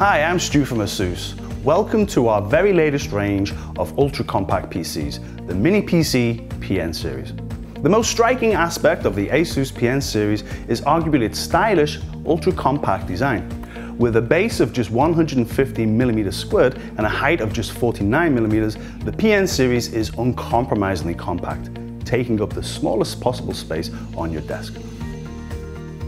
Hi, I'm Stu from ASUS. Welcome to our very latest range of ultra-compact PCs, the Mini PC PN series. The most striking aspect of the ASUS PN series is arguably its stylish, ultra-compact design. With a base of just 150mm squared and a height of just 49mm, the PN series is uncompromisingly compact, taking up the smallest possible space on your desk.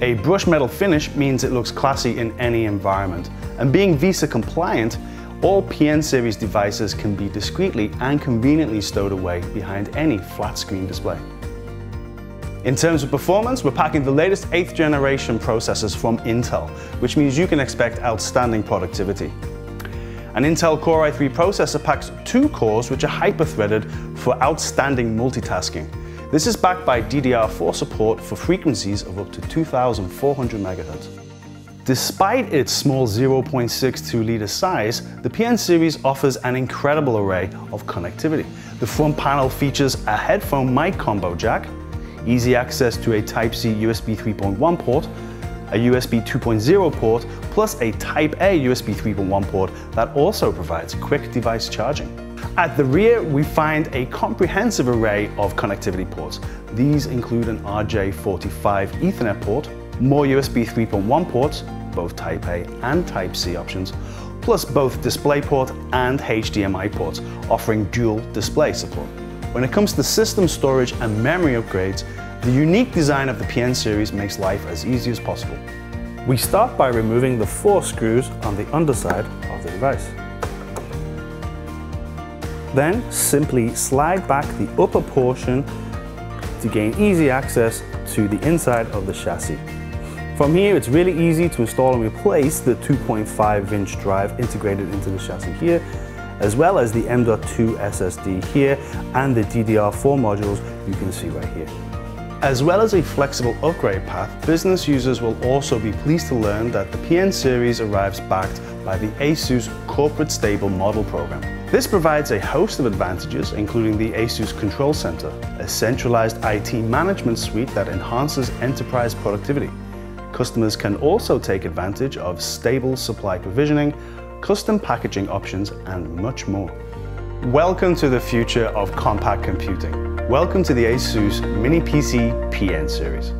A brushed metal finish means it looks classy in any environment, and being VESA compliant, all PN series devices can be discreetly and conveniently stowed away behind any flat screen display. In terms of performance, we're packing the latest 8th generation processors from Intel, which means you can expect outstanding productivity. An Intel Core i3 processor packs 2 cores which are hyper-threaded for outstanding multitasking. This is backed by DDR4 support for frequencies of up to 2,400 MHz. Despite its small 0.62-litre size, the PN series offers an incredible array of connectivity. The front panel features a headphone mic combo jack, easy access to a Type-C USB 3.1 port, a USB 2.0 port, plus a Type-A USB 3.1 port that also provides quick device charging. At the rear, we find a comprehensive array of connectivity ports. These include an RJ45 Ethernet port, more USB 3.1 ports, both Type-A and Type-C options, plus both DisplayPort and HDMI ports, offering dual display support. When it comes to system storage and memory upgrades, the unique design of the PN series makes life as easy as possible. We start by removing the 4 screws on the underside of the device. Then simply slide back the upper portion to gain easy access to the inside of the chassis. From here, it's really easy to install and replace the 2.5-inch drive integrated into the chassis here, as well as the M.2 SSD here and the DDR4 modules you can see right here. As well as a flexible upgrade path, business users will also be pleased to learn that the PN series arrives backed by the ASUS Corporate Stable Model Program. This provides a host of advantages, including the ASUS Control Center, a centralized IT management suite that enhances enterprise productivity. Customers can also take advantage of stable supply provisioning, custom packaging options, and much more. Welcome to the future of compact computing. Welcome to the ASUS Mini PC PN series.